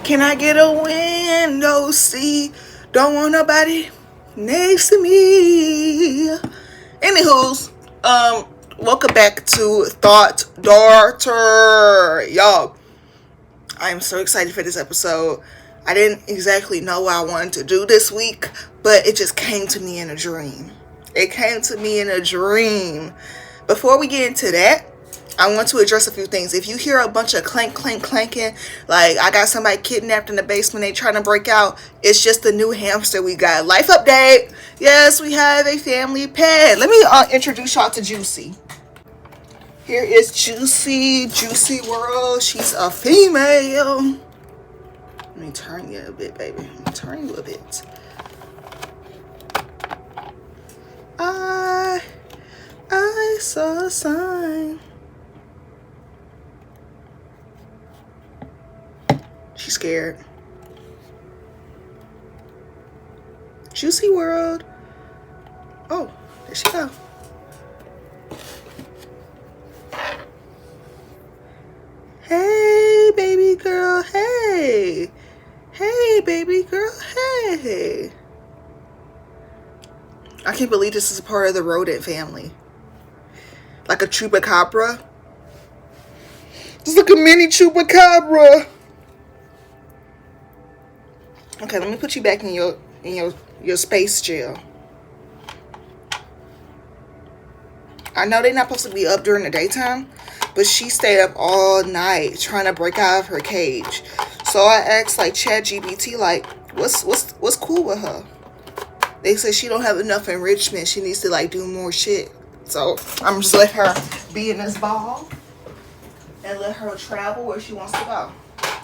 Can I get a window seat? Don't want nobody next to me. Anywho's, welcome back to Thought Daughter. Y'all, I am so excited for this episode. I didn't exactly know what I wanted to do this week, but it just came to me in a dream. Before we get into that, I want to address a few things. If you hear a bunch of clanking, like I got somebody kidnapped in the basement, they trying to break out, it's just the new hamster we got. Life update. Yes, we have a family pet. Let me introduce y'all to Juicy. Here is Juicy World. She's a female. Let me turn you a bit, baby. Let me turn you a bit. I saw a sign. She's scared. Juicy World. Oh, there she go. Hey, baby girl. Hey. Hey, baby girl. Hey. I can't believe this is a part of the rodent family. Like a chupacabra. It's like a mini chupacabra. Okay, let me put you back in your space jail. I know they're not supposed to be up during the daytime, but she stayed up all night trying to break out of her cage. So I asked like ChatGPT, like, what's cool with her? They said she don't have enough enrichment. She needs to like do more shit. So I'm just let her be in this ball and let her travel where she wants to go.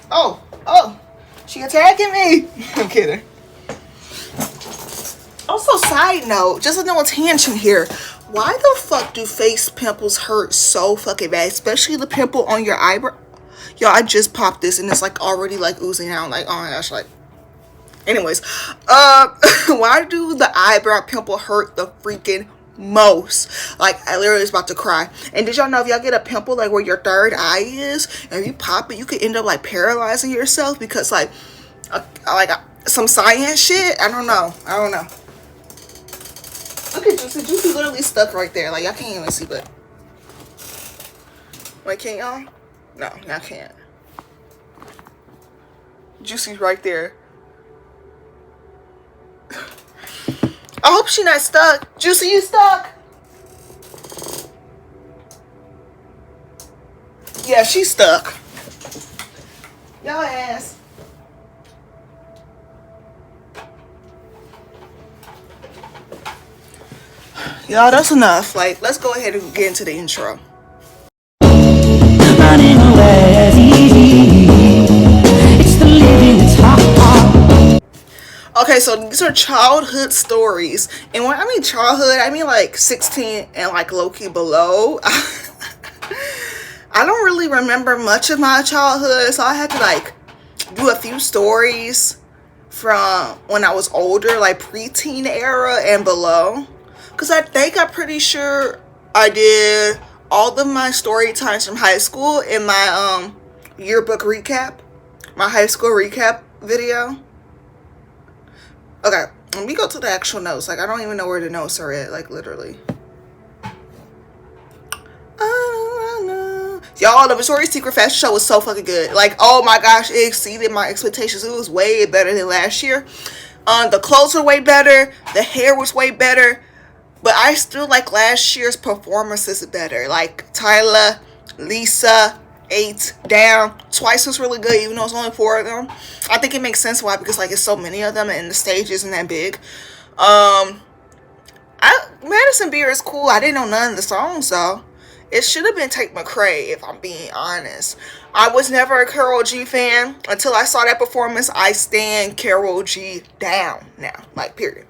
Oh, she attacking me. I'm kidding. Also, side note, just a little tangent here. Why the fuck do face pimples hurt so fucking bad? Especially the pimple on your eyebrow. Yo, I just popped this and it's like already like oozing out. Like, oh my gosh, like. Anyways, why do the eyebrow pimple hurt the freaking most? Like, I literally was about to cry. And did y'all know if y'all get a pimple like where your third eye is, and if you pop it, you could end up like paralyzing yourself because like some science shit. I don't know. Look at Juicy. Juicy literally stuck right there. Like, y'all can't even see, but wait, can y'all? No, y'all can't. Juicy's right there. I hope she's not stuck. Juicy, you stuck? Yeah, she's stuck. Y'all ass. Y'all, that's enough. Like, let's go ahead and get into the intro. Running away is easy. It's the living that's hard. Okay, so these are childhood stories. And when I mean childhood, I mean like 16 and like low-key below. I don't really remember much of my childhood, so I had to like do a few stories from when I was older, like preteen era and below. Because I think I'm pretty sure I did all of my story times from high school in my yearbook recap, my high school recap video. Okay, let me go to the actual notes. Like, I don't even know where the notes are at, like, literally. Y'all, the Victoria's Secret fashion show was so fucking good. Like, oh my gosh, it exceeded my expectations. It was way better than last year. The clothes were way better. The hair was way better. But I still like last year's performances better. Like, Tyler, Lisa, 8 Down. Twice was really good, even though it's only 4 of them. I think it makes sense why, because like it's so many of them and the stage isn't that big. Madison Beer is cool. I didn't know none of the songs though. It should have been Tate McRae, if I'm being honest. I was never a Karol G fan until I saw that performance. I stand Karol G down now, like, period.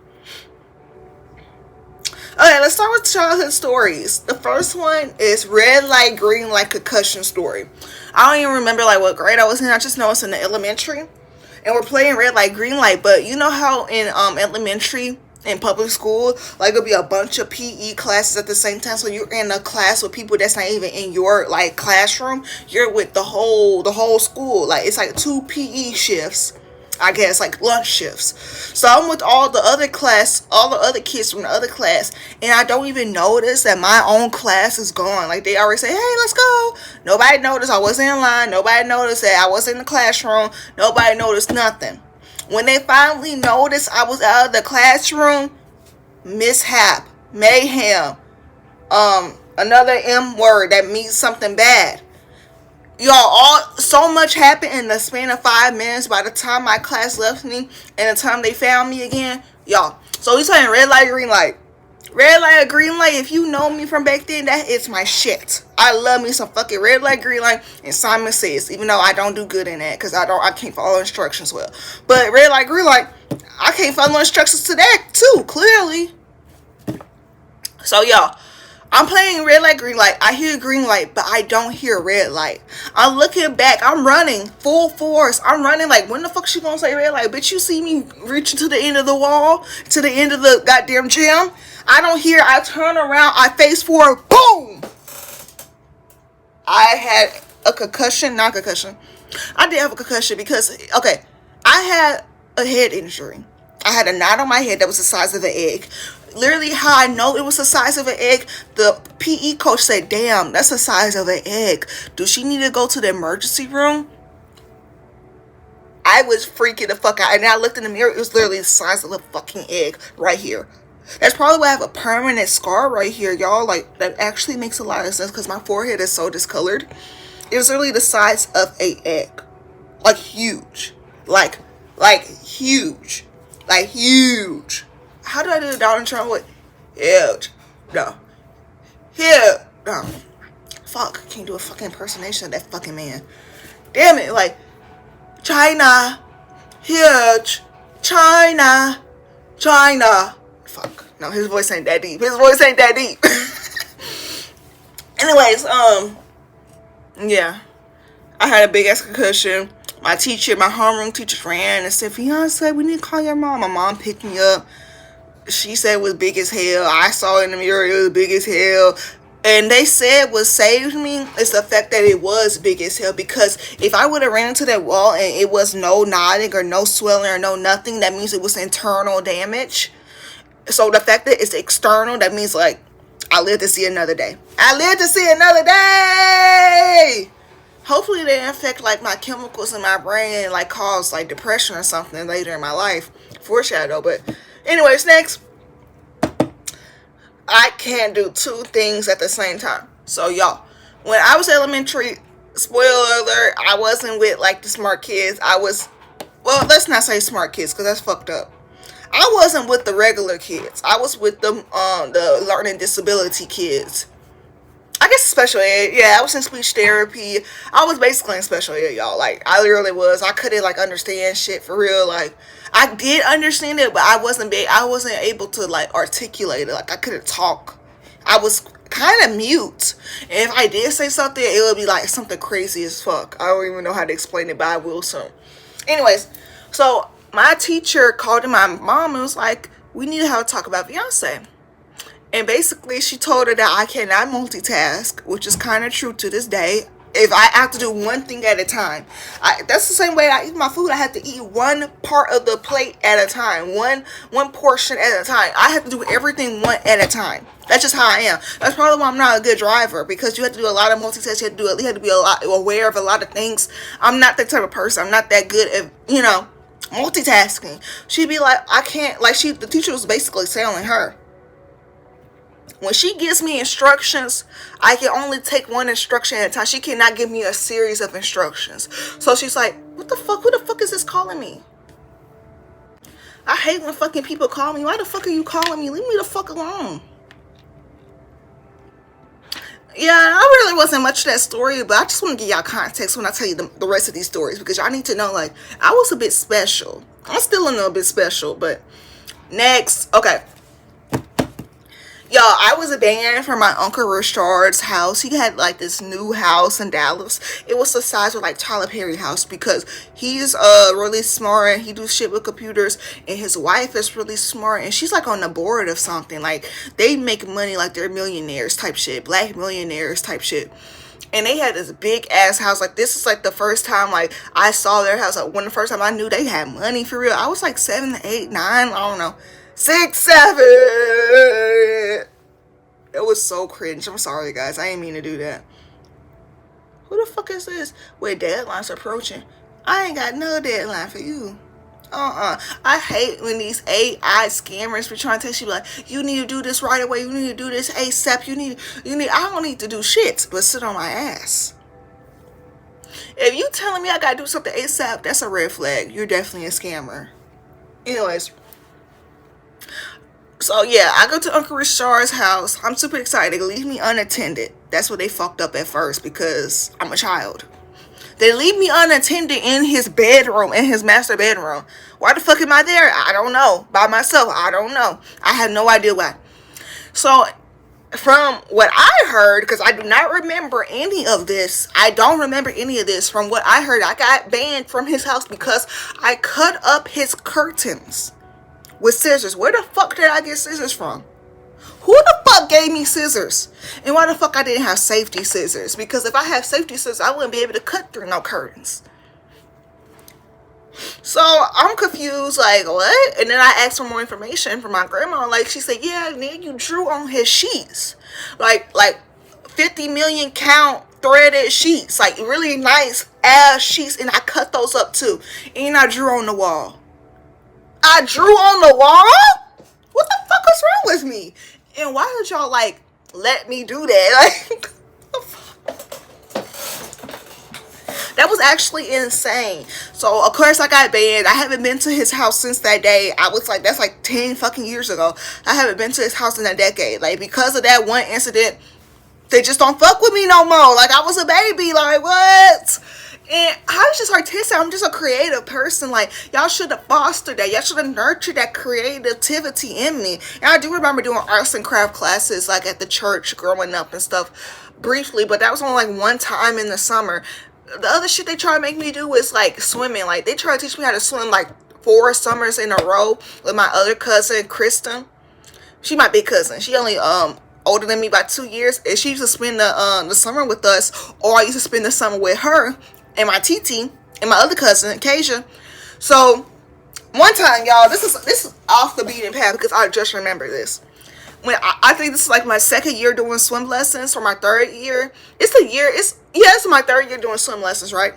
Okay, let's start with childhood stories. The first one is red light, green light concussion story. I don't even remember like what grade I was in. I just know it's in the elementary. And we're playing red light, green light. But you know how in elementary in public school, like it'll be a bunch of PE classes at the same time. So you're in a class with people that's not even in your like classroom. You're with the whole school. Like it's like 2 PE shifts, I guess, like lunch shifts. So I'm with all the other kids from the other class, and I don't even notice that my own class is gone. Like they already say, hey, let's go. Nobody noticed I wasn't in line. Nobody noticed that I was in the classroom. Nobody noticed nothing. When they finally noticed I was out of the classroom, mishap, mayhem, another M word that means something bad. Y'all, so much happened in the span of 5 minutes by the time my class left me and the time they found me again. Y'all, so we saying red light, green light. Red light or green light, if you know me from back then, that is my shit. I love me some fucking red light, green light, and Simon Says, even though I don't do good in that, because I can't follow instructions well. But red light, green light, I can't follow instructions to that too, clearly. So y'all, I'm playing red light, green light. I hear green light, but I don't hear red light. I'm looking back. I'm running full force. I'm running like, when the fuck she gonna say red light? Bitch, you see me reaching to the end of the wall, to the end of the goddamn gym. I don't hear. I turn around. I face forward. Boom! I had a concussion. Not concussion. I did have a concussion because, okay, I had a head injury. I had a knot on my head that was the size of an egg. Literally, how I know it was the size of an egg, the PE coach said, damn, that's the size of an egg. Do she need to go to the emergency room? I was freaking the fuck out. And I looked in the mirror. It was literally the size of a fucking egg right here. That's probably why I have a permanent scar right here, y'all. Like, that actually makes a lot of sense because my forehead is so discolored. It was literally the size of an egg. Like, huge. Like huge. Like, huge. How did I do the Donald Trump with? Huge. No. Huge. No. Fuck. Can't do a fucking impersonation of that fucking man. Damn it. Like, China. Huge. China. China. Fuck. No, his voice ain't that deep. His voice ain't that deep. Anyways, yeah. I had a big ass concussion. My homeroom teacher ran and said, Veoncedefaye, we need to call your mom. My mom picked me up. She said it was big as hell. I saw it in the mirror. It was big as hell. And they said what saved me is the fact that it was big as hell. Because if I would have ran into that wall and it was no nodding or no swelling or no nothing, that means it was internal damage. So the fact that it's external, that means like I live to see another day. I live to see another day. Hopefully they didn't affect like my chemicals in my brain and like cause like depression or something later in my life. Foreshadow. But anyways, next. I can't do 2 things at the same time. So y'all, when I was elementary, spoiler alert, I wasn't with like the smart kids. Well, let's not say smart kids because that's fucked up. I wasn't with the regular kids. I was with the learning disability kids. I guess special ed. Yeah, I was in speech therapy. I was basically in special ed, y'all. Like, I literally was. I couldn't, like, understand shit for real. Like, I did understand it, but I wasn't able to, like, articulate it. Like, I couldn't talk. I was kind of mute. And if I did say something, it would be, like, something crazy as fuck. I don't even know how to explain it, but I will soon. Anyways, so my teacher called my mom and was like, we need to have a talk about Veoncedefaye. And basically, she told her that I cannot multitask, which is kind of true to this day. If I have to do one thing at a time. That's the same way I eat my food. I have to eat one part of the plate at a time. One portion at a time. I have to do everything one at a time. That's just how I am. That's probably why I'm not a good driver. Because you have to do a lot of multitasking. You have to be a lot aware of a lot of things. I'm not that type of person. I'm not that good at, multitasking. She'd be like, I can't. Like, the teacher was basically telling her, when she gives me instructions, I can only take one instruction at a time. She cannot give me a series of instructions. So she's like, what the fuck? Who the fuck is this calling me? I hate when fucking people call me. Why the fuck are you calling me? Leave me the fuck alone. Yeah, I really wasn't much of that story, but I just want to give y'all context when I tell you the rest of these stories. Because y'all need to know, like, I was a bit special. I'm still a little bit special, but next. Okay. Y'all, I was banned from my Uncle Richard's house. He had like this new house in Dallas. It was the size of like Tyler Perry house because he's really smart and he do shit with computers, and his wife is really smart and she's like on the board of something. Like they make money like they're millionaires type shit, black millionaires type shit. And they had this big ass house. Like this is like the first time like I saw their house. Like when the first time I knew they had money for real. I was like 7, 8, 9, I don't know. 6, 7. It was so cringe. I'm sorry, guys. I didn't mean to do that. Who the fuck is this? Wait, deadline's approaching. I ain't got no deadline for you. I hate when these AI scammers be trying to tell you like, you need to do this right away. You need to do this ASAP. You need. I don't need to do shit but sit on my ass. If you telling me I gotta do something ASAP, that's a red flag. You're definitely a scammer. Anyways. So yeah, I go to Uncle Richard's house. I'm super excited. They leave me unattended. That's what they fucked up at first because I'm a child. They leave me unattended in his bedroom, in his master bedroom. Why the fuck am I there? I don't know. By myself, I don't know. I have no idea why. So from what I heard, because I do not remember any of this. I don't remember any of this. From what I heard, I got banned from his house because I cut up his curtains with scissors. Where the fuck did I get scissors from? Who the fuck gave me scissors? And why the fuck I didn't have safety scissors? Because if I had safety scissors, I wouldn't be able to cut through no curtains. So I'm confused, like, what? And then I asked for more information from my grandma. Like, she said, yeah, nigga, you drew on his sheets. Like 50 million count threaded sheets. Like, really nice ass sheets. And I cut those up too. And I drew on the wall. I drew on the wall? What the fuck is wrong with me? And why did y'all, like, let me do that? Like, that was actually insane. So, of course, I got banned. I haven't been to his house since that day. I was like, that's like 10 fucking years ago. I haven't been to his house in a decade. Like, because of that one incident, they just don't fuck with me no more. Like, I was a baby. Like, what? And I was just artistic. I'm just a creative person. Like, y'all should have fostered that. Y'all should have nurtured that creativity in me. And I do remember doing arts and craft classes, like, at the church growing up and stuff, briefly. But that was only, like, one time in the summer. The other shit they try to make me do was, like, swimming. Like, they try to teach me how to swim, like, 4 summers in a row with my other cousin, Kristen. She my big cousin. She only, older than me by 2 years. And she used to spend the summer with us. Or I used to spend the summer with her and my TT and my other cousin, Kasia. So, one time, y'all, this is off the beaten path because I just remember this. When I think this is like my second year doing swim lessons, or my third year. It's my third year doing swim lessons, right?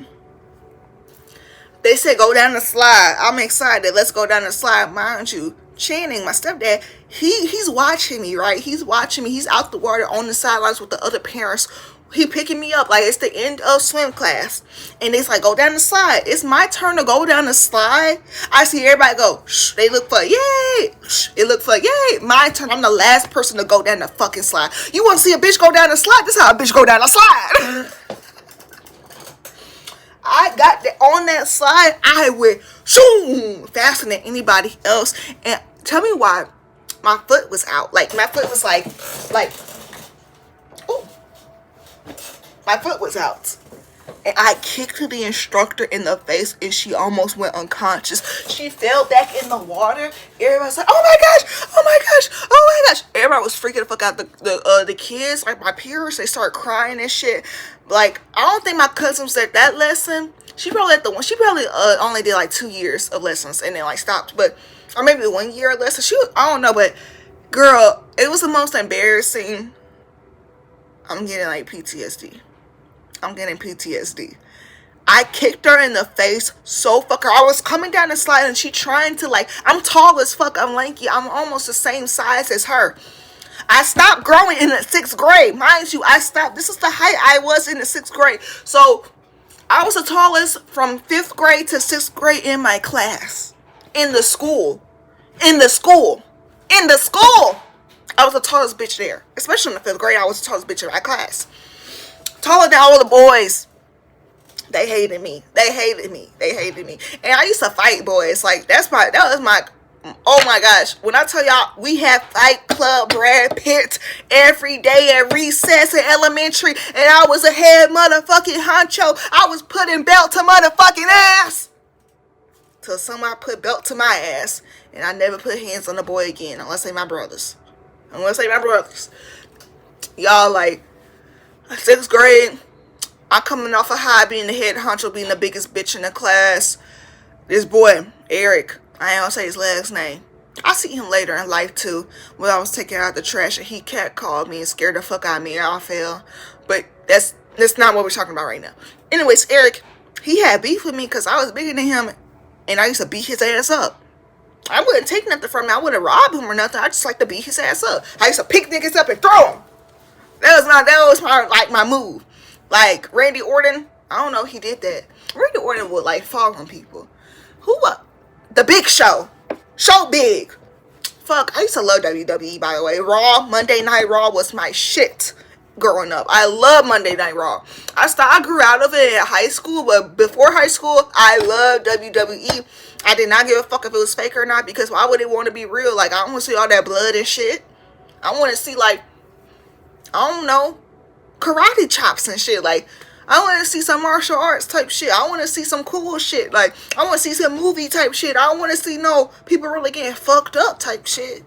They said go down the slide. I'm excited. Let's go down the slide. Mind you, Channing, my stepdad, he's watching me, right? He's watching me. He's out the water on the sidelines with the other parents. He picking me up like it's the end of swim class, and it's like go down the slide. It's my turn to go down the slide. I see everybody go. Shh, they look for yay. Shh, it look for yay. My turn. I'm the last person to go down the fucking slide. You want to see a bitch go down the slide? This is how a bitch go down the slide. I got on that slide. I went shoom faster than anybody else. And tell me why my foot was out. Like my foot was like. My foot was out. And I kicked the instructor in the face and she almost went unconscious. She fell back in the water. Everybody's like, oh my gosh, oh my gosh, oh my gosh. Everybody was freaking the fuck out. The kids, like my peers, they started crying and shit. Like, I don't think my cousin was at that lesson. She probably only did like 2 years of lessons and then like stopped. But, or maybe 1 year of lessons. I don't know, but girl, it was the most embarrassing. I'm getting like PTSD. I'm getting PTSD. I kicked her in the face so fucker. I was coming down the slide and she trying to like, I'm tall as fuck. I'm lanky. I'm almost the same size as her. I stopped growing in the 6th grade. Mind you, I stopped. This is the height I was in the 6th grade. So I was the tallest from 5th grade to 6th grade in my class. In the school. I was the tallest bitch there. Especially in the 5th grade, I was the tallest bitch in my class. Taller than all the boys. They hated me. And I used to fight boys. Like that was Oh my gosh, when I tell y'all, we had Fight Club Brad Pitt every day at recess in elementary, and I was a head motherfucking honcho. I was putting belt to motherfucking ass till somebody put belt to my ass, and I never put hands on a boy again, unless they my brothers. Y'all, like, 6th grade, I'm coming off a high being the head honcho, being the biggest bitch in the class. This boy, Eric, I ain't gonna say his last name. I see him later in life too, when I was taking out the trash and he catcalled me and scared the fuck out of me and I fell. But that's not what we're talking about right now. Anyways, Eric, he had beef with me because I was bigger than him and I used to beat his ass up. I wouldn't take nothing from him. I wouldn't rob him or nothing. I just like to beat his ass up. I used to pick niggas up and throw them. That was my move. Like Randy Orton, I don't know if he did that. Randy Orton would like fall on people. Who the Big Show. Show Big. Fuck, I used to love WWE, by the way. Raw, Monday Night Raw was my shit growing up. I love Monday Night Raw. I grew out of it in high school, but before high school, I loved WWE. I did not give a fuck if it was fake or not, because why would it want to be real? Like, I don't want to see all that blood and shit. I want to see, like, I don't know, karate chops and shit. Like, I want to see some martial arts type shit. I want to see some cool shit. Like, I want to see some movie type shit. I don't want to see no people really getting fucked up type shit.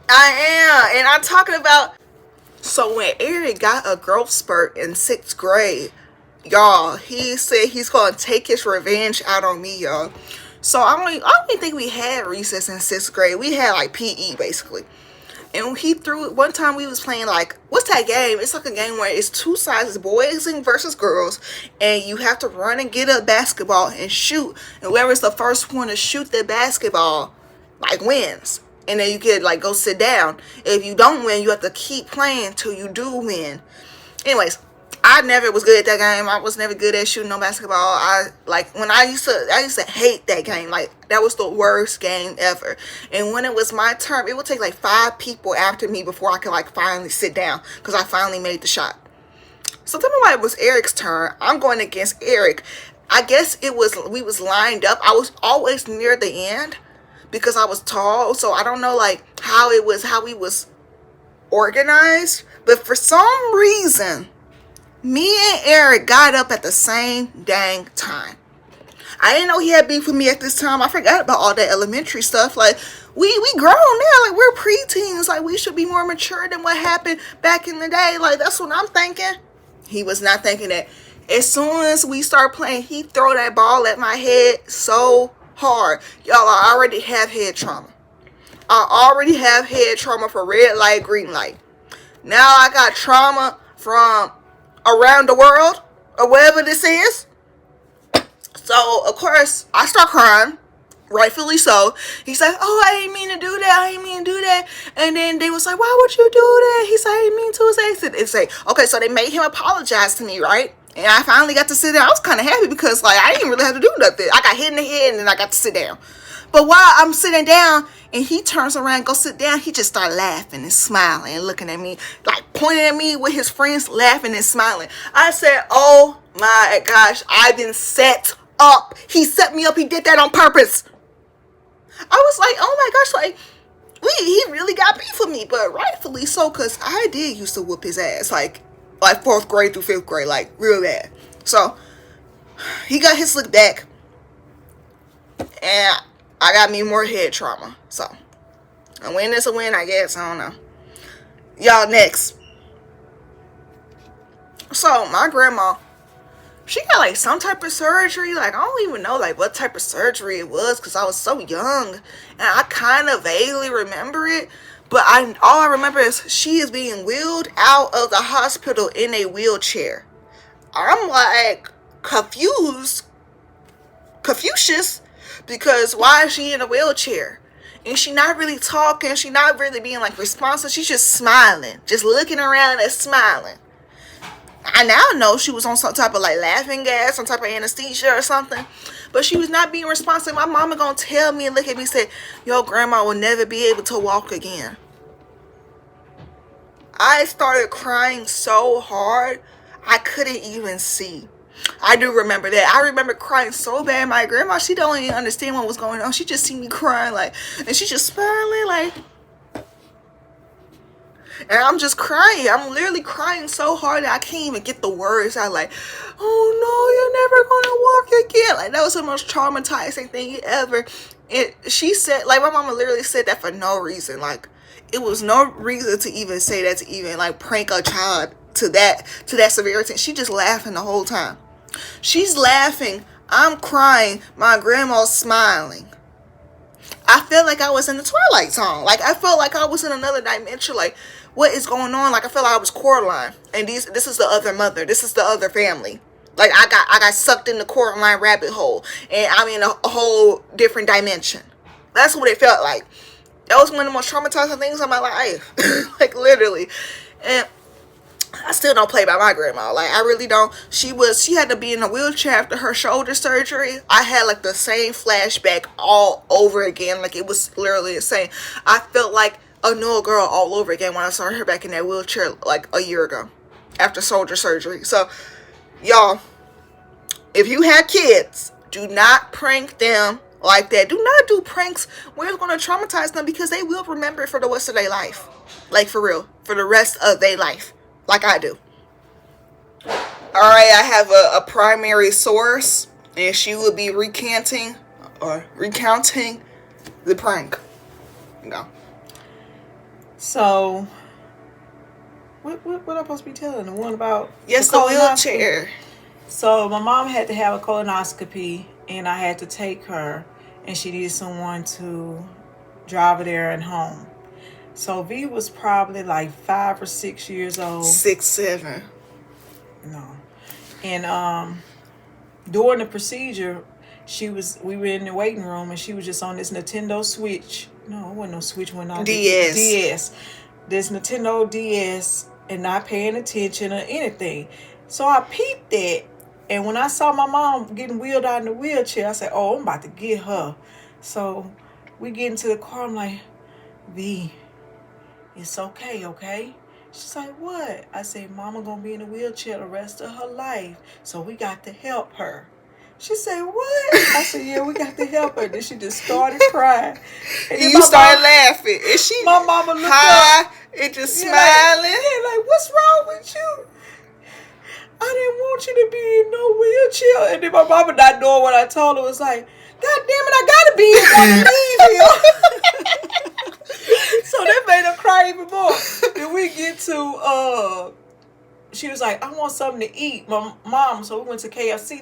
I am. And I'm talking about, so when Eric got a growth spurt in 6th grade, y'all, he said he's going to take his revenge out on me, y'all. So I don't even think we had recess in 6th grade. We had like PE basically. And he threw it. One time we was playing, like, what's that game? It's like a game where it's two sides, boys versus girls, and you have to run and get a basketball and shoot. And whoever's the first one to shoot the basketball, like, wins. And then you could, like, go sit down. If you don't win, you have to keep playing till you do win. Anyways, I never was good at that game. I was never good at shooting no basketball. I used to hate that game. Like, that was the worst game ever. And when it was my turn, it would take like 5 people after me before I could like finally sit down, because I finally made the shot. So tell me why it was Eric's turn. I'm going against Eric. I guess we was lined up. I was always near the end because I was tall. So I don't know like how we was organized. But for some reason, me and Eric got up at the same dang time. I didn't know he had beef with me at this time. I forgot about all that elementary stuff. Like, we grown now. Like, we're preteens. Like, we should be more mature than what happened back in the day. Like, that's what I'm thinking. He was not thinking that. As soon as we start playing, he throw that ball at my head so hard. Y'all, I already have head trauma. I already have head trauma for red light, green light. Now I got trauma from around the world, or wherever this is. So, of course, I start crying, rightfully so. He's like, oh, I didn't mean to do that, And then they was like, why would you do that? He said, I didn't mean to. It's like, okay, so they made him apologize to me, right? And I finally got to sit down. I was kind of happy because, like, I didn't really have to do nothing. I got hit in the head, and then I got to sit down. But while I'm sitting down, and he turns around and go sit down, he just started laughing and smiling and looking at me, like pointing at me with his friends, laughing and smiling. I said, oh my gosh, I've been set up. He set me up. He did that on purpose. I was like, oh my gosh, like, he really got beef with me, but rightfully so, because I did used to whoop his ass, like 4th grade through 5th grade, like real bad. So he got his look back, and I got me more head trauma. So a win is a win, I guess. I don't know. Y'all, next. So my grandma, she got like some type of surgery. Like, I don't even know like what type of surgery it was, because I was so young, and I kind of vaguely remember it. But all I remember is she is being wheeled out of the hospital in a wheelchair. I'm like Confucius, because why is she in a wheelchair? And she not really talking. She not really being like responsive. She's just smiling, just looking around and smiling. I now know she was on some type of like laughing gas, some type of anesthesia or something. But she was not being responsive. My mama gonna tell me and look at me and say, your grandma will never be able to walk again. I started crying so hard, I couldn't even see. I do remember that. I remember crying so bad. My grandma, she don't even understand what was going on. She just see me crying, like, and she just smiling, like, and I'm just crying. I'm literally crying so hard that I can't even get the words out. Like, oh no, you're never gonna walk again. Like, that was the most traumatizing thing ever. And she said, like, my mama literally said that for no reason. Like, it was no reason to even say that, to even like prank a child to that severity. She just laughing the whole time. She's laughing. I'm crying. My grandma's smiling. I felt like I was in the Twilight Zone. Like, I felt like I was in another dimension. Like, what is going on? Like, I felt like I was Coraline, and this is the other mother. This is the other family. Like, I got sucked in the Coraline rabbit hole, and I'm in a whole different dimension. That's what it felt like. That was one of the most traumatizing things in my life. Like, literally. And I still don't play by my grandma. Like, I really don't. She had to be in a wheelchair after her shoulder surgery. I had like the same flashback all over again. Like, it was literally the same. I felt like a new girl all over again when I saw her back in that wheelchair like a year ago after shoulder surgery. So, y'all, if you have kids, do not prank them like that. Do not do pranks where it's going to traumatize them, because they will remember it for the rest of their life. Like, for real. For the rest of their life. Like I do. Alright, I have a primary source, and she will be recounting the prank. No. So, what am I supposed to be telling? The one about the wheelchair. So, my mom had to have a colonoscopy, and I had to take her, and she needed someone to drive her there and home. So V was probably like 5 or 6 years old. 6, 7. No. And during the procedure, we were in the waiting room, and she was just on this Nintendo Switch. No, it wasn't no Switch, went on DS. This Nintendo DS, and not paying attention or anything. So I peeped that, and when I saw my mom getting wheeled out in the wheelchair, I said, "Oh, I'm about to get her." So we get into the car. I'm like, V, it's okay? She's like, what? I say, Mama gonna be in a wheelchair the rest of her life, so we got to help her. She said, what? I said, yeah, we got to help her. Then she just started crying. And you started laughing. And she, my mama looked up and just smiling. Like, what's wrong with you? I didn't want you to be in no wheelchair. And then my mama, not knowing what I told her, was like, God damn it, I gotta be in one of these here. So that made her cry even more. Then we get to she was like, I want something to eat, my mom. So we went to KFC.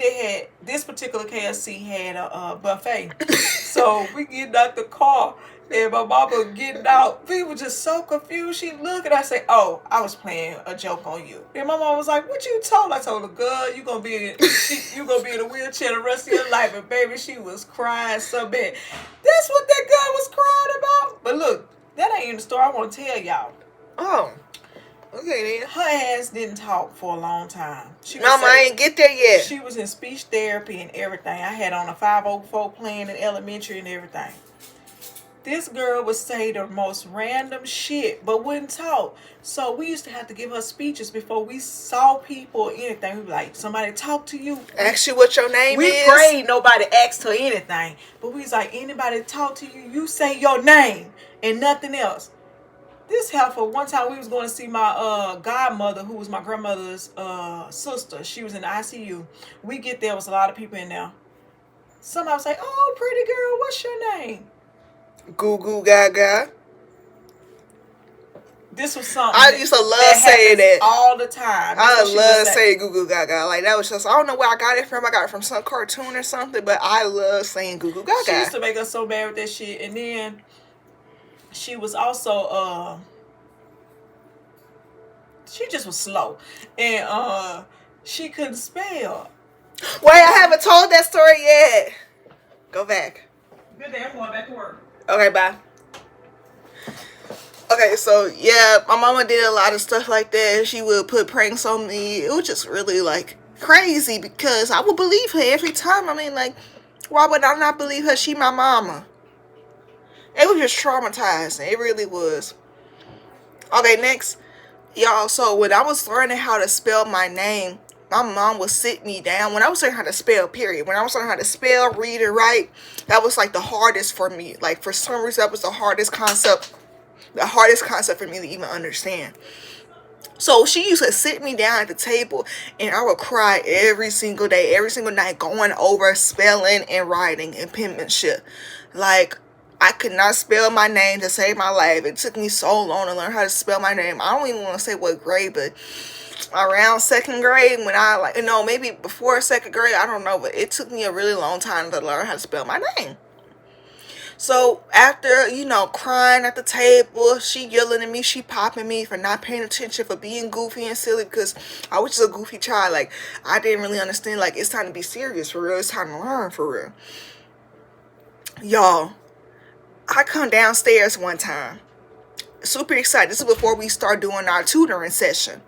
This particular KFC had a buffet. So we get out the car, and my mama getting out. We were just so confused. She looked, and I said, oh, I was playing a joke on you. And my mom was like, what you told? I told her, girl, you gonna be in a wheelchair the rest of your life. And baby, she was crying so bad. That's what that girl was crying about. But look, that ain't the story I want to tell y'all. Oh. Okay then. Her ass didn't talk for a long time. Mama, I ain't get there yet. She was in speech therapy and everything. I had on a 504 plan in elementary and everything. This girl would say the most random shit, but wouldn't talk. So we used to have to give her speeches before we saw people or anything. We'd be like, somebody talk to you. Ask you what your name is. We prayed nobody asked her anything. But we was like, anybody talk to you, you say your name and nothing else. This helpful. One time we was going to see my godmother, who was my grandmother's sister. She was in the ICU. We get there, was a lot of people in there. Somebody was like, oh, pretty girl, what's your name? Goo Goo Gaga. This was something I used to love saying that all the time. I love saying Goo Goo Gaga. Like, that was just, I don't know where I got it from. I got it from some cartoon or something, but I love saying Goo Goo Gaga. She used to make us so mad with that shit. And then she was also she just was slow, and she couldn't spell. Wait, I haven't told that story yet. Go back. Good day, I'm going back to work. Okay, bye. Okay, so yeah, my mama did a lot of stuff like that. She would put pranks on me. It was just really like crazy, because I would believe her every time. I mean, like, why would I not believe her? She my mama. It was just traumatizing. It really was. Okay, next. Y'all, so when I was learning how to spell my name, my mom would sit me down when I was learning how to spell, period. When I was learning how to spell, read, and write, that was like the hardest for me. Like, for some reason, that was the hardest concept for me to even understand. So she used to sit me down at the table, and I would cry every single day, every single night, going over spelling and writing and penmanship. Like, I could not spell my name to save my life. It took me so long to learn how to spell my name. I don't even want to say what grade, but around second grade, when I, like, no, maybe before second grade, I don't know, but it took me a really long time to learn how to spell my name. So after, crying at the table, she yelling at me, she popping me for not paying attention, for being goofy and silly, because I was just a goofy child. Like, I didn't really understand, like, it's time to be serious for real. It's time to learn for real. Y'all, I come downstairs one time, super excited. This is before we start doing our tutoring session.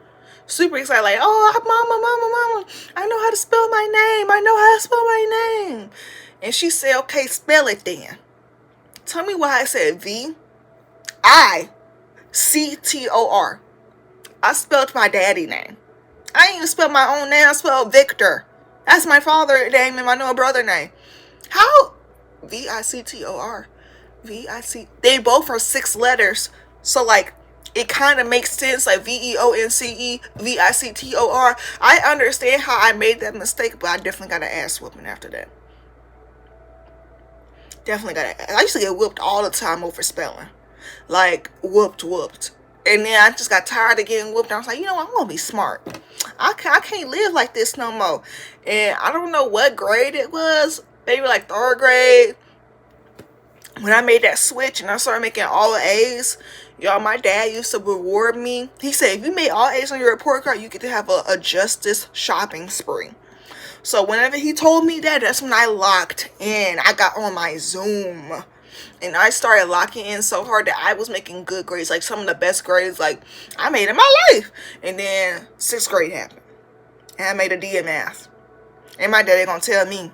Super excited, like, oh, mama, I know how to spell my name. I know how to spell my name. And she said, okay, spell it then. Tell me why I said Victor. I spelled my daddy name. I ain't even spelled my own name. I spelled Victor. That's my father's name and my little brother's name. How? Victor. They both are 6 letters. So, like, it kind of makes sense. Like, Veonce, Victor. I understand how I made that mistake, but I definitely got an ass whooping after that. Definitely got. I used to get whooped all the time over spelling, like whooped. And then I just got tired of getting whooped. I was like, I'm gonna be smart. I can't live like this no more. And I don't know what grade it was. Maybe like 3rd grade, when I made that switch and I started making all A's. Y'all, my dad used to reward me. He said, if you made all A's on your report card, you get to have a Justice shopping spree. So whenever he told me that, that's when I locked in. I got on my Zoom. And I started locking in so hard that I was making good grades. Like, some of the best grades, like, I made in my life. And then 6th grade happened. And I made a D in math. And my daddy gonna tell me.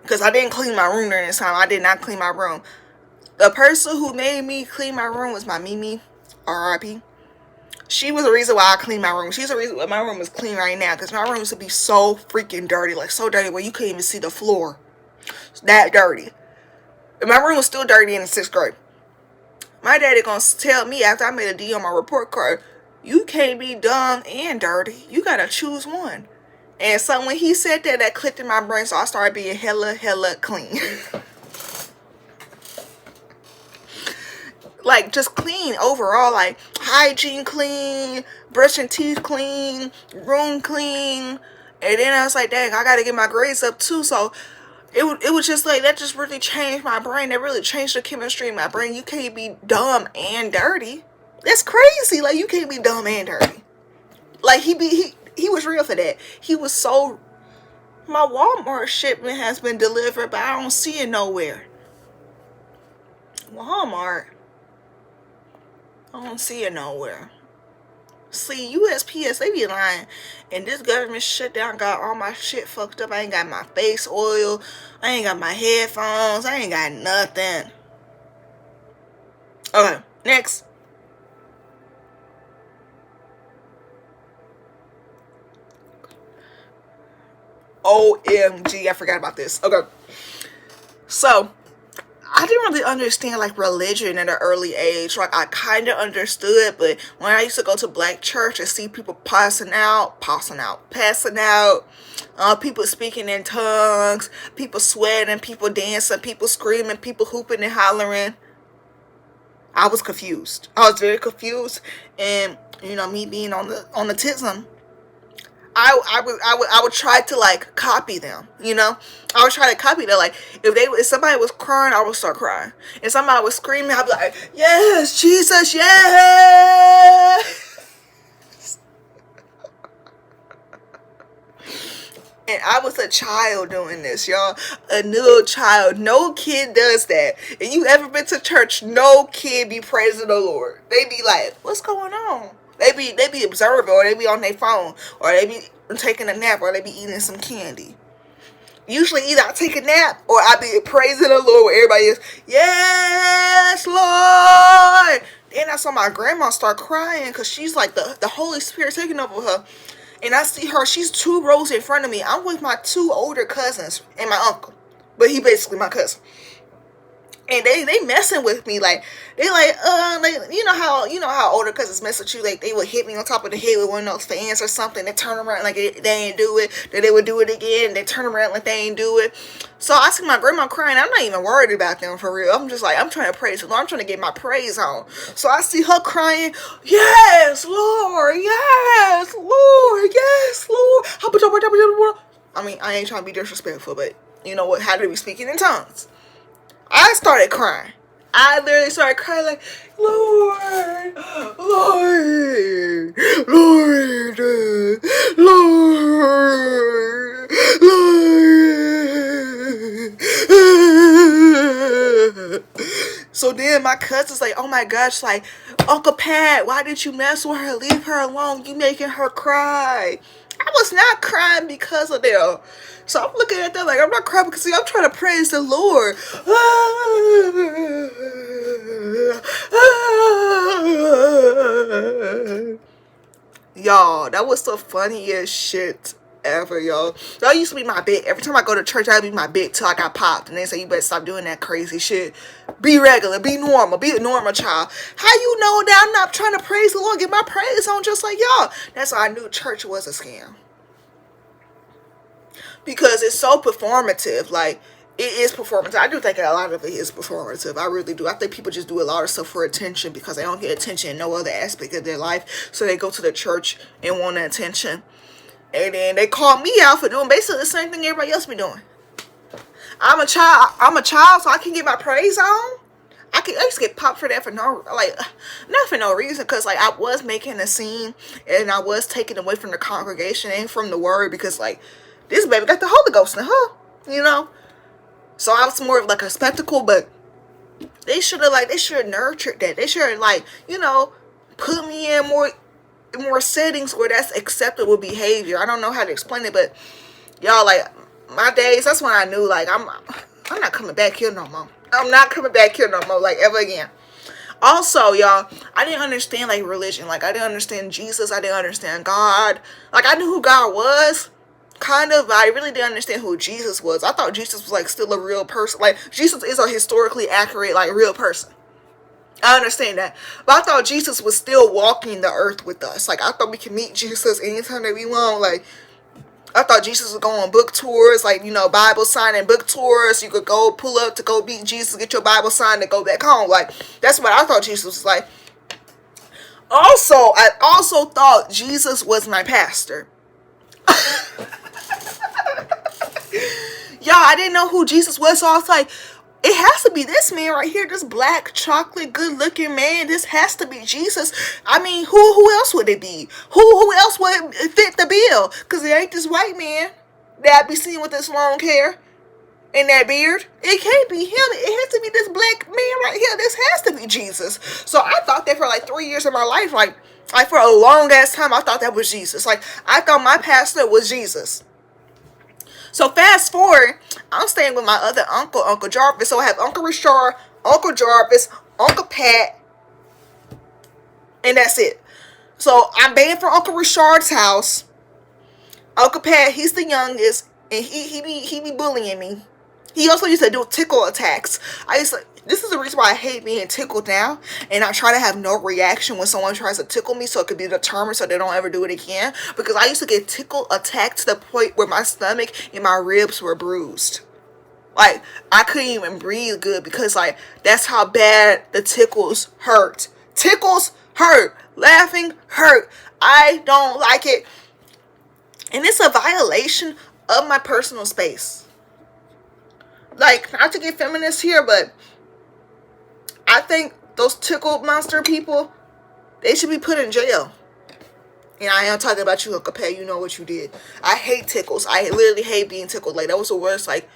Because I didn't clean my room during this time. I did not clean my room. The person who made me clean my room was my Mimi, R.I.P. She was the reason why I cleaned my room. She's the reason why my room is clean right now. Because my room used to be so freaking dirty. Like, so dirty where you couldn't even see the floor. It's that dirty. And my room was still dirty in the 6th grade. My daddy gonna tell me after I made a D on my report card, you can't be dumb and dirty. You gotta choose one. And so when he said that, that clicked in my brain. So I started being hella clean. Like, just clean overall, like hygiene clean, brushing teeth clean, room clean. And then I was like, dang, I gotta get my grades up too. So it was just like, that just really changed my brain. That really changed the chemistry in my brain. You can't be dumb and dirty. That's crazy. Like, you can't be dumb and dirty. Like, he was real for that. He was so. My Walmart shipment has been delivered, but I don't see it nowhere. Walmart. I don't see it nowhere. See, USPS, they be lying. And this government shutdown got all my shit fucked up. I ain't got my face oil. I ain't got my headphones. I ain't got nothing. Okay, next. OMG, I forgot about this. Okay. So, I didn't really understand, like, religion at an early age. Like, I kind of understood, but when I used to go to black church and see people passing out, people speaking in tongues, people sweating, people dancing, people screaming, people hooping and hollering, I was confused. I was very confused, and, me being on the tism, I would try to, like, copy them, I would try to copy them. Like, if somebody was crying, I would start crying. If somebody was screaming, I'd be like, yes, Jesus, yes. And I was a child doing this, y'all. A little child. No kid does that. And you ever been to church, no kid be praising the Lord. They be like, what's going on? They be observing, or they be on their phone, or they be taking a nap, or they be eating some candy. Usually either I take a nap or I be praising the Lord where everybody is, yes, Lord. Then I saw my grandma start crying because she's like the Holy Spirit taking over her. And I see her, she's 2 rows in front of me. I'm with my 2 older cousins and my uncle. But he basically my cousin. And they messing with me, like they like you know how older cousins mess with you, like they would hit me on top of the head with one of those fans or something. They turn around like they ain't do it, then they would do it again. They turn around like they ain't do it. So I see my grandma crying. I'm not even worried about them for real. I'm just like, I'm trying to praise the Lord. I'm trying to get my praise on. So I see her crying. Yes, Lord. Yes, Lord. Yes, Lord. I mean, I ain't trying to be disrespectful, but you know what? How do we speaking in tongues? I started crying. I literally started crying like, Lord, Lord, Lord, Lord, Lord. So then my cousin's like, oh my gosh, like, Uncle Pat, why did you mess with her? Leave her alone. You making her cry. I was not crying because of them. So I'm looking at that like, I'm not crying because, see, I'm trying to praise the Lord. Y'all, that was the funniest shit ever, y'all. That used to be my bit. Every time I go to church, that would be my bit till I got popped. And they say, you better stop doing that crazy shit. Be regular. Be normal. Be a normal child. How you know that I'm not trying to praise the Lord? Get my praise on just like y'all. That's why I knew church was a scam. Because it's so performative. Like, it is performative. I do think a lot of it is performative. I really do. I think people just do a lot of stuff for attention because they don't get attention in no other aspect of their life. So they go to the church and want the attention. And then they call me out for doing basically the same thing everybody else be doing. I'm a child, so I can get my praise on. I used to get popped for that for not for no reason, because like I was making a scene and I was taken away from the congregation and from the word because like this baby got the Holy Ghost in her, you know. So I was more of like a spectacle, but they should have nurtured that. They should have like, you know, put me in more settings where that's acceptable behavior. I don't know how to explain it, but y'all, like my days, that's when I knew like I'm not coming back here no more. I'm not coming back here no more, like ever again. Also, y'all, I didn't understand like religion. Like I didn't understand Jesus. I didn't understand God. Like I knew who God was, kind of, but I really didn't understand who Jesus was. I thought Jesus was like still a real person. Like Jesus is a historically accurate like real person. I understand that. But I thought Jesus was still walking the earth with us. Like I thought we could meet Jesus anytime that we want. Like I thought Jesus would go on book tours, like, you know, Bible signing book tours. You could go pull up to go meet Jesus, get your Bible signed, and go back home. Like, that's what I thought Jesus was like. Also, I also thought Jesus was my pastor. Y'all, I didn't know who Jesus was, so I was like, it has to be this man right here, this black, chocolate, good-looking man. This has to be Jesus. I mean, who else would it be? Who else would fit the bill? Because it ain't this white man that I be seeing with this long hair and that beard. It can't be him. It has to be this black man right here. This has to be Jesus. So I thought that for like 3 years of my life, like for a long ass time, I thought that was Jesus. Like, I thought my pastor was Jesus. So fast forward, I'm staying with my other uncle, Uncle Jarvis. So I have Uncle Richard, Uncle Jarvis, Uncle Pat, and that's it. So I'm paying for Uncle Richard's house. Uncle Pat, he's the youngest, and he be bullying me. He also used to do tickle attacks. This is the reason why I hate being tickled now, and I try to have no reaction when someone tries to tickle me, so it could be determined so they don't ever do it again. Because I used to get tickle attacked to the point where my stomach and my ribs were bruised. Like, I couldn't even breathe good because, like, that's how bad the tickles hurt. Tickles hurt. Laughing hurt. I don't like it. And it's a violation of my personal space. Like, not to get feminist here, but I think those tickle monster people, they should be put in jail. And I am talking about you, Uncle Pat. You know what you did. I hate tickles. I literally hate being tickled. Like, that was the worst. Like,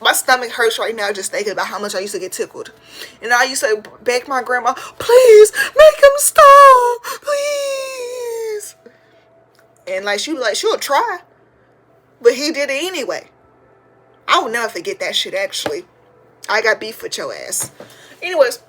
my stomach hurts right now just thinking about how much I used to get tickled. And I used to beg my grandma, please, make him stop. Please. And, like, she'll try. But he did it anyway. I will never forget that shit, actually. I got beef with your ass. Anyways,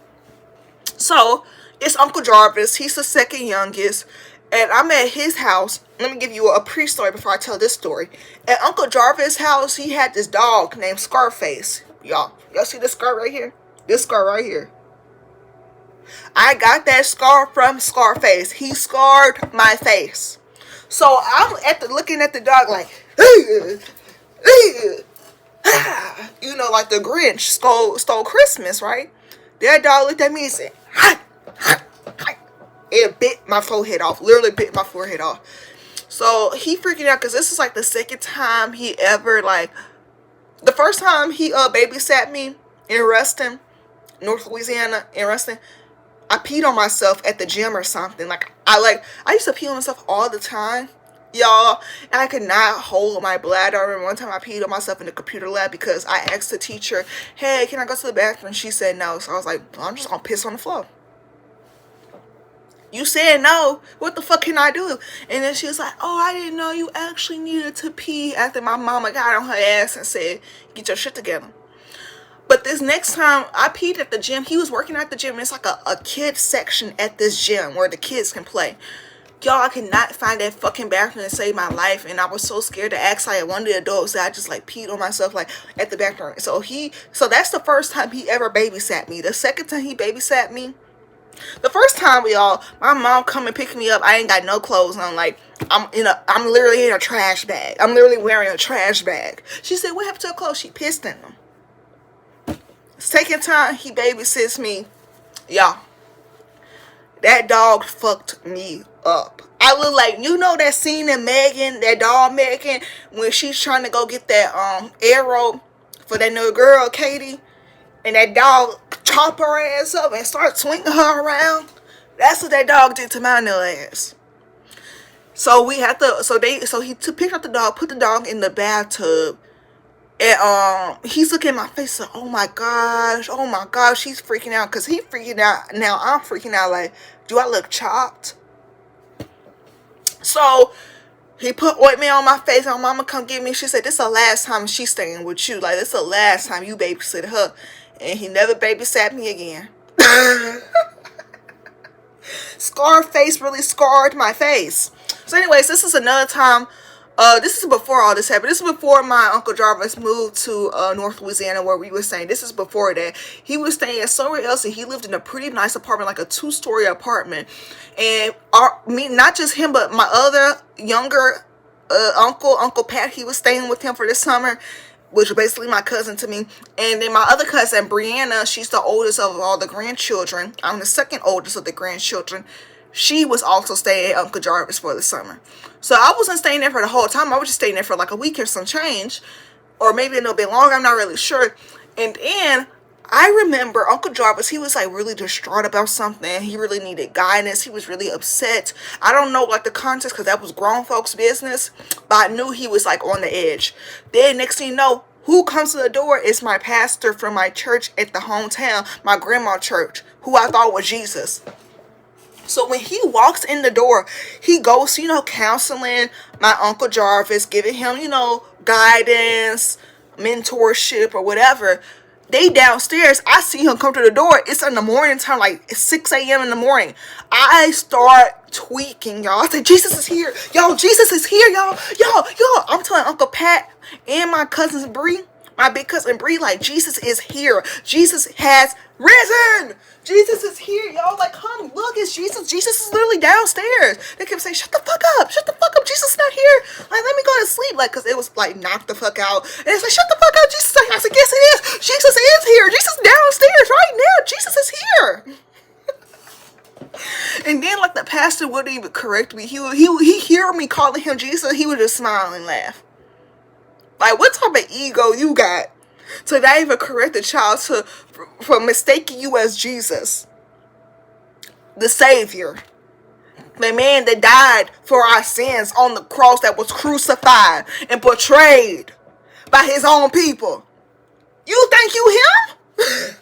so it's Uncle Jarvis. He's the second youngest. And I'm at his house. let me give you a pre-story before I tell this story. At Uncle Jarvis' house, he had this dog named Scarface. Y'all see this scar right here? This scar right here. I got that scar from Scarface. He scarred my face. So I'm looking at the dog like, you know, like the Grinch stole Christmas, right? That dog looked at me and said, hi. It bit my forehead off. Literally bit my forehead off. So he freaking out because this is like the second time he ever, like, the first time he babysat me in Ruston, North Louisiana, in Ruston, I peed on myself at the gym or something. I used to pee on myself all the time, y'all, and I could not hold my bladder. I remember one time I peed on myself in the computer lab because I asked the teacher, hey, can I go to the bathroom? She said no. So I was like, well, I'm just gonna piss on the floor. You said no. What the fuck can I do? And then she was like, oh, I didn't know you actually needed to pee, after my mama got on her ass and said, get your shit together. But this next time I peed at the gym, he was working at the gym. It's like a kid section at this gym where the kids can play. Y'all, I could not find that fucking bathroom to save my life. And I was so scared to ask like one of the adults that I just like peed on myself like at the bathroom. So that's the first time he ever babysat me. The second time he babysat me, the first time, y'all, my mom come and pick me up. I ain't got no clothes on. Like, I'm literally in a trash bag. I'm literally wearing a trash bag. She said, what happened to her clothes? She pissed in them. Second time he babysits me, y'all, that dog fucked me up. I look like, you know that scene in Megan, that dog Megan, when she's trying to go get that arrow for that little girl, Katie, and that dog chop her ass up and start swinging her around. That's what that dog did to my little ass. So he picked up the dog, put the dog in the bathtub, and he's looking at my face like, oh my gosh, he's freaking out because he's freaking out. Now I'm freaking out like, do I look chopped? So he put ointment on my face. My mama come get me. She said, this is the last time she's staying with you. Like, this is the last time you babysit her. And he never babysat me again. Scarface really scarred my face. So anyways, this is another time. This is before all this happened. This is before my Uncle Jarvis moved to North Louisiana, where we were staying. This is before that. He was staying somewhere else, and he lived in a pretty nice apartment, like a 2-story apartment. And not just him, but my other younger Uncle Pat, he was staying with him for this summer, which is basically my cousin to me. And then my other cousin, Brianna, she's the oldest of all the grandchildren. I'm the second oldest of the grandchildren. She was also staying at Uncle Jarvis for the summer. So I wasn't staying there for the whole time. I was just staying there for like a week or some change. Or maybe a little bit longer. I'm not really sure. And then I remember Uncle Jarvis, he was like really distraught about something. He really needed guidance. He was really upset. I don't know like the context because that was grown folks' business. But I knew he was like on the edge. Then next thing you know, who comes to the door is my pastor from my church at the hometown, my grandma church, who I thought was Jesus. So when he walks in the door, he goes, counseling my Uncle Jarvis, giving him, guidance, mentorship, or whatever. They downstairs, I see him come to the door. It's in the morning time, like 6 a.m. in the morning. I start tweaking, y'all. I say, Jesus is here. Yo, Jesus is here, y'all. Yo. I'm telling Uncle Pat and my cousins Bree, my big cousin Bree, like, Jesus is here. Jesus has risen. Jesus is here, y'all. Like, come look, it's Jesus. Jesus is literally downstairs. They kept saying, shut the fuck up. Jesus is not here. Like, let me go to sleep. Like, because it was like, knock the fuck out. And it's like, shut the fuck up. Jesus is here. I said, yes, it is. Jesus is here. Jesus is downstairs right now. Jesus is here. And then, like, the pastor wouldn't even correct me. He hear me calling him Jesus. He would just smile and laugh. Like, what type of ego you got to not even correct a child for mistaking you as Jesus, the Savior, the man that died for our sins on the cross, that was crucified and betrayed by his own people? You think you him?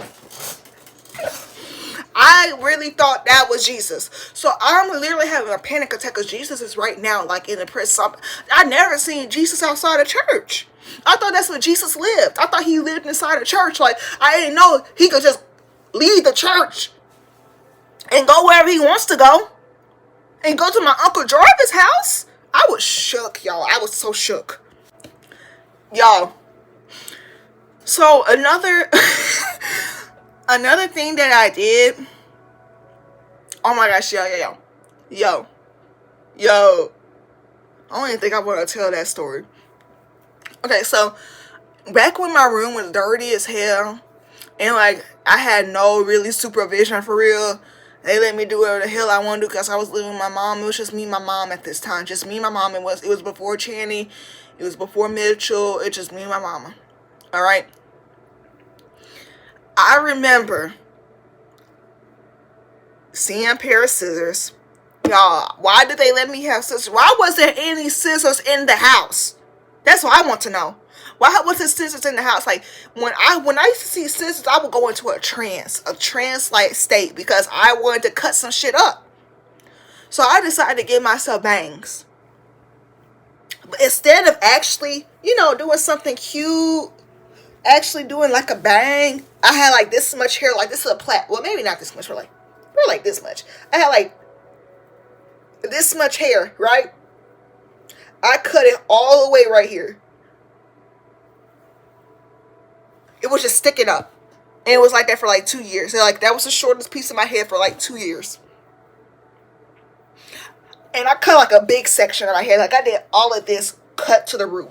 I really thought that was Jesus. So I'm literally having a panic attack because Jesus is right now like in the prison. I never seen Jesus outside of church. I thought that's where Jesus lived. I thought he lived inside a church. Like, I didn't know he could just leave the church and go wherever he wants to go and go to my Uncle Jarvis' house. I was shook, y'all. I was so shook. Y'all. So another another thing that I did. Oh my gosh, yo. I don't even think I want to tell that story. Okay, so back when my room was dirty as hell, and like I had no really supervision for real. They let me do whatever the hell I want to do because I was living with my mom. It was just me and my mom at this time. Just me and my mom. It was before Channy. It was before Mitchell. It just me and my mama. Alright? I remember seeing a pair of scissors. Y'all, why did they let me have scissors? Why was there any scissors in the house? That's what I want to know. Why was there scissors in the house? Like when I used to see scissors, I would go into a trance like state because I wanted to cut some shit up. So I decided to give myself bangs. But instead of actually, doing something cute, actually doing like a bang, I had like this much hair, like this is a plait. Well, maybe not this much, but like this much. I had like this much hair, right? I cut it all the way right here. It was just sticking up. And it was like that for like 2 years. So like that was the shortest piece of my hair for like 2 years. And I cut like a big section of my hair. Like I did all of this cut to the root.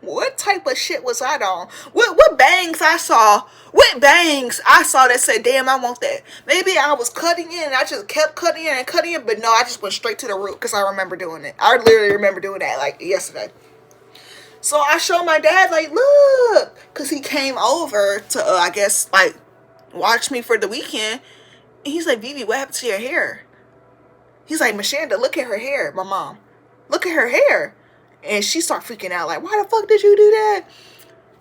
What type of shit was I on? What bangs I saw? What bangs I saw that said, damn, I want that. Maybe I was cutting in and I just kept cutting in and cutting in. But no, I just went straight to the root because I remember doing it. I literally remember doing that like yesterday. So I showed my dad, like, look, because he came over to, I guess, like, watch me for the weekend. And he's like, Vivi, what happened to your hair? He's like, Mashanda, look at her hair, my mom. Look at her hair. And she started freaking out, like, why the fuck did you do that?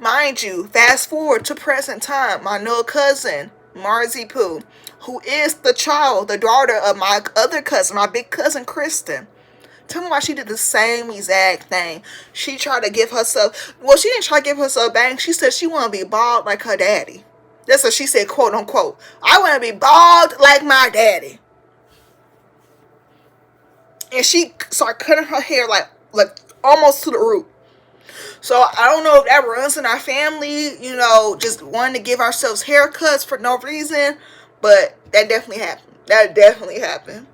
Mind you, fast forward to present time, my little cousin, Marzi Pooh, who is the daughter of my other cousin, my big cousin, Kristen. Tell me why she did the same exact thing. She tried to give herself, well, she didn't try to give herself bangs. She said she want to be bald like her daddy. That's what she said, quote unquote. I want to be bald like my daddy. And she started cutting her hair like almost to the root. So I don't know if that runs in our family, just wanting to give ourselves haircuts for no reason. But that definitely happened.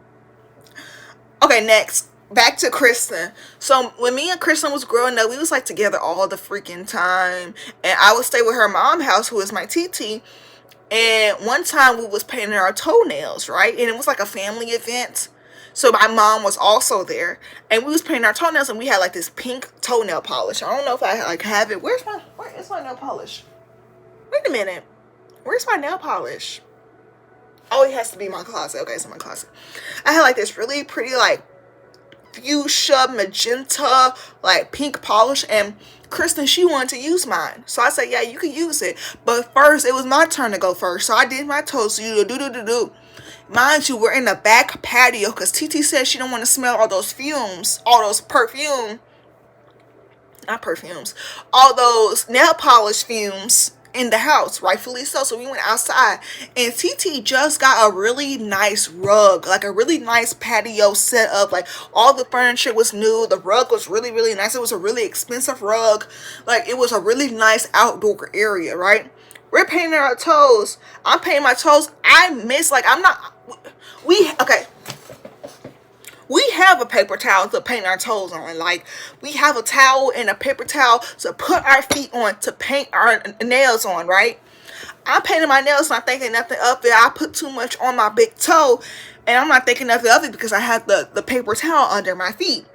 Okay, next. Back to Kristen. So when me and Kristen was growing up, we was like together all the freaking time. And I would stay with her mom's house, who is my TT. And one time we was painting our toenails, right? And it was like a family event. So my mom was also there. And we was painting our toenails and we had like this pink toenail polish. I don't know if I like have it. Where is my nail polish? Wait a minute. Where's my nail polish? Oh, it has to be in my closet. Okay, it's in my closet. I had like this really pretty like fuchsia, magenta, like pink polish, and Kristen, she wanted to use mine. So I said, yeah, you can use it. But first, it was my turn to go first. So I did my toes. So you do. Mind you, we're in the back patio because TT said she don't want to smell all those fumes, all those all those nail polish fumes in the house, rightfully so. So we went outside and TT just got a really nice rug, like a really nice patio set up. Like all the furniture was new. The rug was really, really nice. It was a really expensive rug. Like it was a really nice outdoor area, right? We're painting our toes. I'm painting my toes. We have a paper towel to paint our toes on. Like, we have a towel and a paper towel to put our feet on to paint our nails on, right? I'm painting my nails, not thinking nothing of it. I put too much on my big toe, and I'm not thinking nothing of it because I have the paper towel under my feet.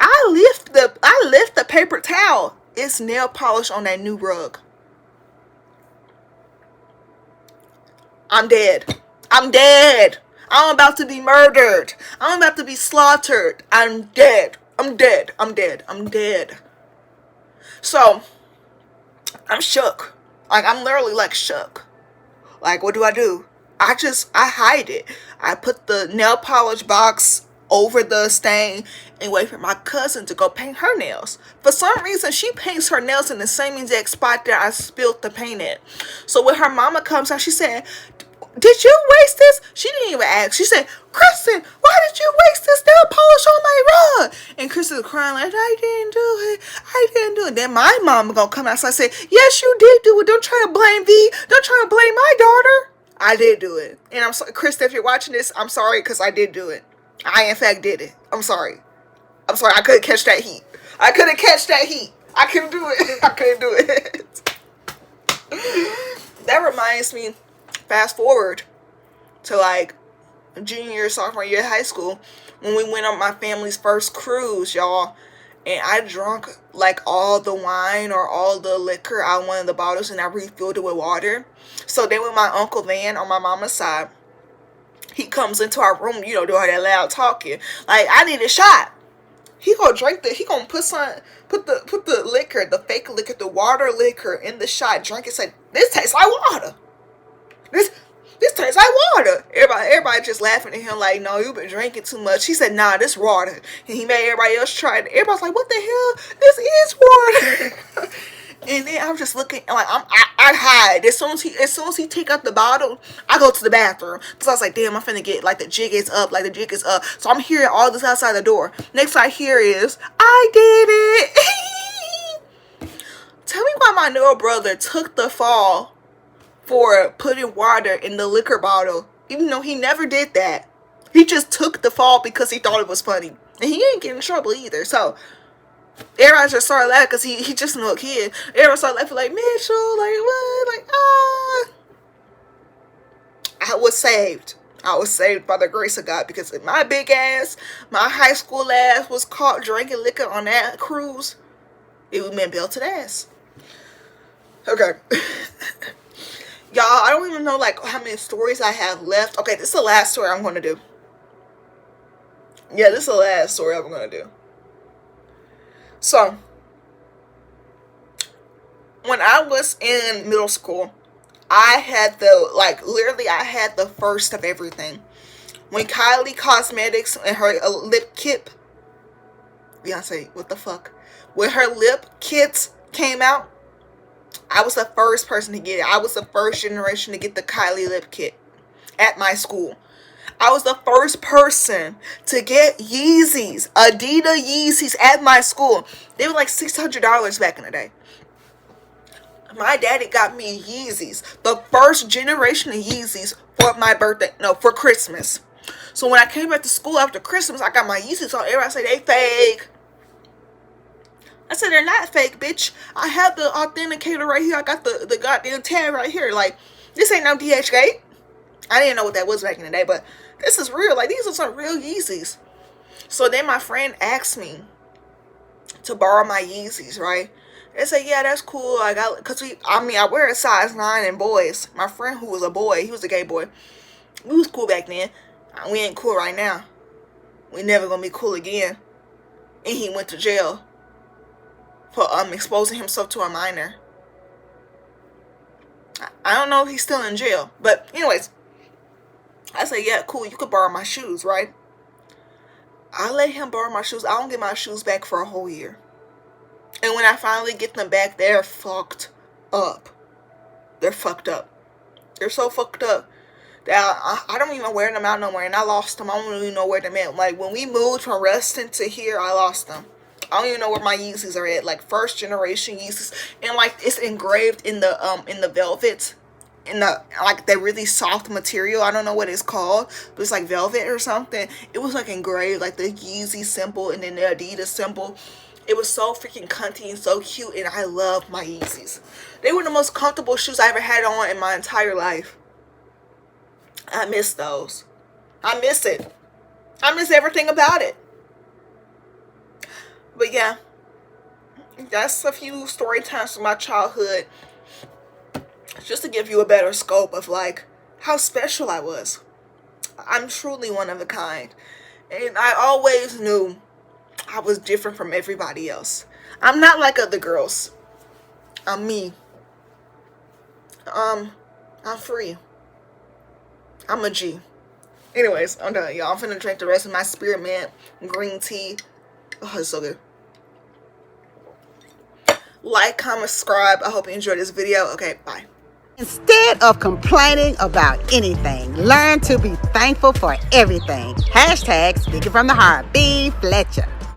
I lift the paper towel. It's nail polish on that new rug. I'm dead. I'm about to be murdered. I'm about to be slaughtered. I'm dead. So, I'm shook. Like, I'm literally like shook. Like, what do? I hide it. I put the nail polish box over the stain and wait for my cousin to go paint her nails. For some reason, she paints her nails in the same exact spot that I spilled the paint at. So when her mama comes out, she said, did you waste this? She didn't even ask. She said, Kristen, why did you waste this nail polish on my rug? And Kristen was crying like, I didn't do it. I didn't do it. Then my mom gonna come outside and say, yes, you did do it. Don't try to blame V. Don't try to blame my daughter. I did do it. And I'm sorry, Kristen, if you're watching this, I'm sorry because I did do it. I, in fact, did it. I'm sorry. I'm sorry. I couldn't catch that heat. I couldn't catch that heat. I couldn't do it. I couldn't do it. That reminds me, fast forward to like junior year, sophomore year of high school, when we went on my family's first cruise, y'all. And I drank like all the wine or all the liquor out of one of the bottles and I refilled it with water. So then with my Uncle Van on my mama's side, he comes into our room, you know, doing that loud talking. Like, I need a shot. He gonna drink he gonna put the liquor, the fake liquor, the water liquor in the shot, drink it, say, this tastes like water. This tastes like water. Everybody just laughing at him like, no, you've been drinking too much. He said, nah, this water. And he made everybody else try it. Everybody's like, what the hell? This is water. And then I'm just looking like I hide. As soon as he take out the bottle, I go to the bathroom. So I was like, damn, I'm finna get like the jig is up. So I'm hearing all this outside the door. Next I hear is, I did it. Tell me why my little brother took the fall for putting water in the liquor bottle, even though he never did that. He just took the fall because he thought it was funny. And he ain't getting in trouble either. So everybody just started laughing because he just a little kid. Everybody started laughing like, Mitchell, like what? Like, I was saved. I was saved by the grace of God, because if my big ass, my high school ass was caught drinking liquor on that cruise, it would have been belted ass. Okay. Y'all, I don't even know like how many stories I have left. Okay, this is the last story I'm going to do. Yeah, this is the last story I'm going to do. So, when I was in middle school, I had literally I had the first of everything. When Kylie Cosmetics and her lip kit, Beyonce, what the fuck? When her lip kits came out, I was the first person to get it. I was the first generation to get the Kylie lip kit at my school. I was the first person to get Yeezys, Adidas Yeezys at my school. They were like $600 back in the day. My daddy got me Yeezys, the first generation of Yeezys for my birthday, no, for Christmas. So when I came back to school after Christmas, I got my Yeezys on. Everybody said they fake. I said, they're not fake, bitch. I have the authenticator right here. I got the goddamn tag right here. Like, this ain't no DHgate. I didn't know what that was back in the day, but this is real. Like, these are some real Yeezys. So then my friend asked me to borrow my Yeezys, right? They said, yeah, that's cool. I wear a size 9 in boys. My friend who was a boy, he was a gay boy. We was cool back then. We ain't cool right now. We never gonna be cool again. And he went to jail for exposing himself to a minor. I don't know if he's still in jail. But anyways, I said, yeah, cool, you could borrow my shoes, right? I let him borrow my shoes. I don't get my shoes back for a whole year. And when I finally get them back, they're fucked up. They're fucked up. They're so fucked up that I don't even wear them out no more. And I lost them. I don't even know where them at. Like, when we moved from Reston to here, I lost them. I don't even know where my Yeezys are at. Like, first generation Yeezys. And, like, it's engraved in the velvet. In the, like, the really soft material. I don't know what it's called, but it's like velvet or something. It was, like, engraved, like, the Yeezy symbol and then the Adidas symbol. It was so freaking cunty and so cute, and I love my Yeezys. They were the most comfortable shoes I ever had on in my entire life. I miss those. I miss it. I miss everything about it. But yeah, that's a few story times from my childhood, just to give you a better scope of like how special I was. I'm truly one of a kind, and I always knew I was different from everybody else. I'm not like other girls. I'm me. I'm free. I'm a G. Anyways, I'm done, y'all. I'm finna drink the rest of my spearmint green tea. Oh, it's so good. Like, comment, subscribe. I hope you enjoyed this video. Okay, bye. Instead of complaining about anything, learn to be thankful for everything. Hashtag speaking from the heart. B. Fletcher.